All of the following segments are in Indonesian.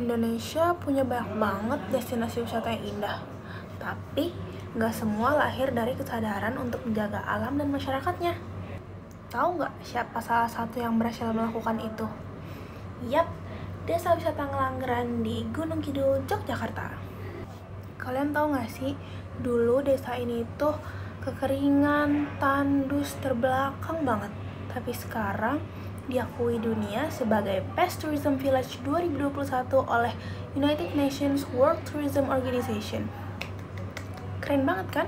Indonesia punya banyak banget destinasi wisata yang indah, tapi nggak semua lahir dari kesadaran untuk menjaga alam dan masyarakatnya. Tahu nggak siapa salah satu yang berhasil melakukan itu? Yap, Desa Wisata Ngelanggeran di Gunung Kidul, Yogyakarta. Kalian tahu nggak sih, dulu desa ini tuh kekeringan, tandus, terbelakang banget. Tapi sekarang diakui dunia sebagai Best Tourism Village 2021 oleh United Nations World Tourism Organization. Keren banget kan?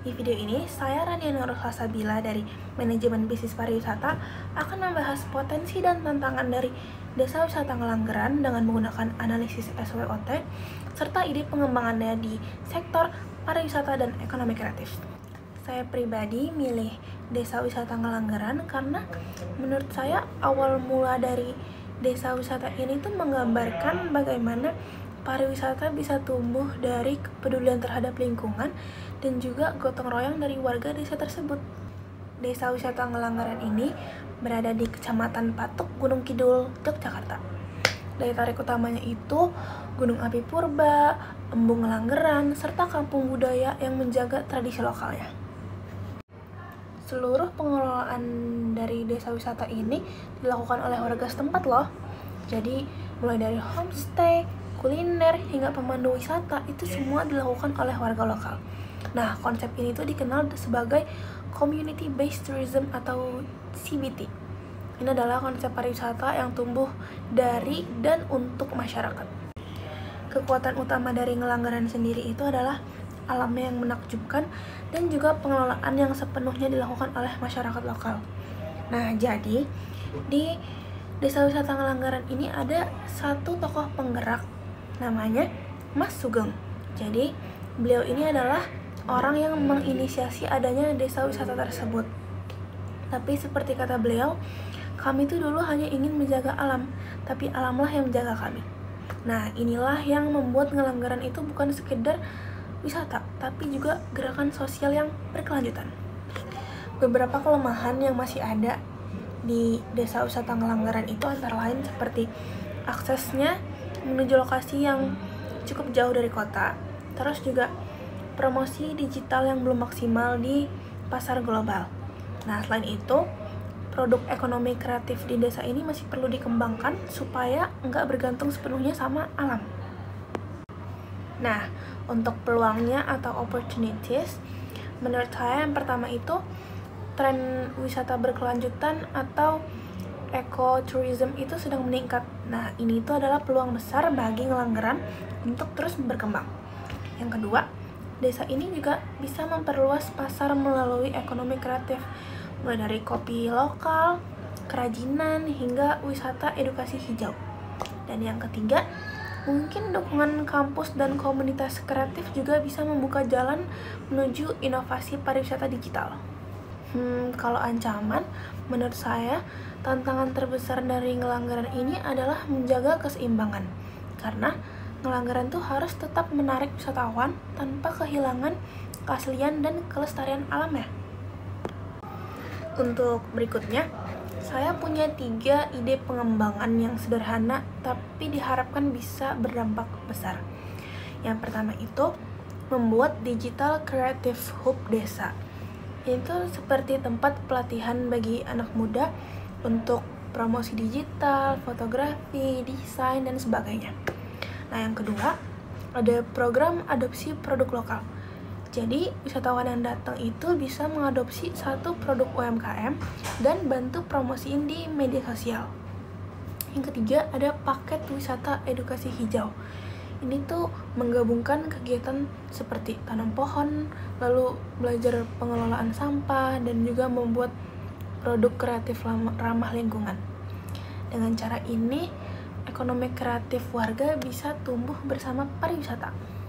Di video ini, saya Rania Nurul Hasabila dari Manajemen Bisnis Pariwisata akan membahas potensi dan tantangan dari Desa Wisata Ngelanggeran dengan menggunakan analisis SWOT serta ide pengembangannya di sektor pariwisata dan ekonomi kreatif. Saya pribadi milih Desa Wisata Ngelanggeran karena menurut saya awal mula dari desa wisata ini tuh menggambarkan bagaimana pariwisata bisa tumbuh dari kepedulian terhadap lingkungan dan juga gotong royong dari warga desa tersebut. Desa Wisata Ngelanggeran ini berada di Kecamatan Patuk, Gunung Kidul, Yogyakarta. Daya tarik utamanya itu Gunung Api Purba, Embung Ngelanggeran, serta kampung budaya yang menjaga tradisi lokalnya. Seluruh pengelolaan dari desa wisata ini dilakukan oleh warga setempat loh. Jadi mulai dari homestay, kuliner, hingga pemandu wisata itu semua dilakukan oleh warga lokal. Nah, konsep ini tuh dikenal sebagai Community Based Tourism atau CBT. Ini adalah konsep pariwisata yang tumbuh dari dan untuk masyarakat. Kekuatan utama dari Ngelanggeran sendiri itu adalah alamnya yang menakjubkan dan juga pengelolaan yang sepenuhnya dilakukan oleh masyarakat lokal. Nah, jadi di Desa Wisata Ngelanggeran ini ada satu tokoh penggerak namanya Mas Sugeng. Jadi beliau ini adalah orang yang menginisiasi adanya desa wisata tersebut. Tapi seperti kata beliau, kami tuh dulu hanya ingin menjaga alam, tapi alamlah yang menjaga kami. Nah, inilah yang membuat Ngelanggeran itu bukan sekedar wisata, tapi juga gerakan sosial yang berkelanjutan. Beberapa kelemahan yang masih ada di Desa Wisata Ngelanggeran itu antara lain seperti aksesnya menuju lokasi yang cukup jauh dari kota, terus juga promosi digital yang belum maksimal di pasar global. Nah, selain itu, produk ekonomi kreatif di desa ini masih perlu dikembangkan supaya nggak bergantung sepenuhnya sama alam. Nah, untuk peluangnya atau opportunities, menurut saya yang pertama itu tren wisata berkelanjutan atau ecotourism itu sedang meningkat. Nah, ini itu adalah peluang besar bagi Ngelanggeran untuk terus berkembang. Yang kedua, desa ini juga bisa memperluas pasar melalui ekonomi kreatif, mulai dari kopi lokal, kerajinan, hingga wisata edukasi hijau. Dan yang ketiga, mungkin dukungan kampus dan komunitas kreatif juga bisa membuka jalan menuju inovasi pariwisata digital. Kalau ancaman, menurut saya tantangan terbesar dari Ngelanggeran ini adalah menjaga keseimbangan. Karena Ngelanggeran tuh harus tetap menarik wisatawan tanpa kehilangan keaslian dan kelestarian alamnya. Untuk berikutnya, saya punya 3 ide pengembangan yang sederhana tapi diharapkan bisa berdampak besar. Yang pertama itu, membuat digital creative hub desa. Itu seperti tempat pelatihan bagi anak muda untuk promosi digital, fotografi, desain, dan sebagainya. Nah, yang kedua, ada program adopsi produk lokal. Jadi, wisatawan yang datang itu bisa mengadopsi satu produk UMKM dan bantu promosiin di media sosial. Yang ketiga, ada paket wisata edukasi hijau. Ini tuh menggabungkan kegiatan seperti tanam pohon, lalu belajar pengelolaan sampah, dan juga membuat produk kreatif ramah lingkungan. Dengan cara ini, ekonomi kreatif warga bisa tumbuh bersama pariwisata.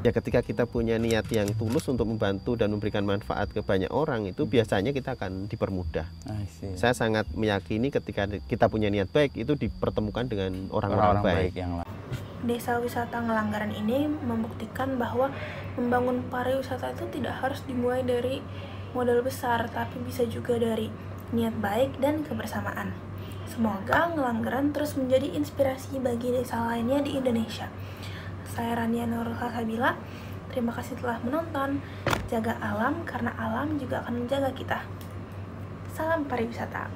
Ya, ketika kita punya niat yang tulus untuk membantu dan memberikan manfaat ke banyak orang, itu biasanya kita akan dipermudah. Saya sangat meyakini ketika kita punya niat baik, itu dipertemukan dengan orang-orang baik. Desa wisata Ngelanggaran ini membuktikan bahwa membangun pariwisata itu tidak harus dimulai dari modal besar, tapi bisa juga dari niat baik dan kebersamaan. Semoga Ngelanggaran terus menjadi inspirasi bagi desa lainnya di Indonesia. Saya Rania Nurul Hasabila, terima kasih telah menonton. Jaga alam karena alam juga akan menjaga kita. Salam pariwisata.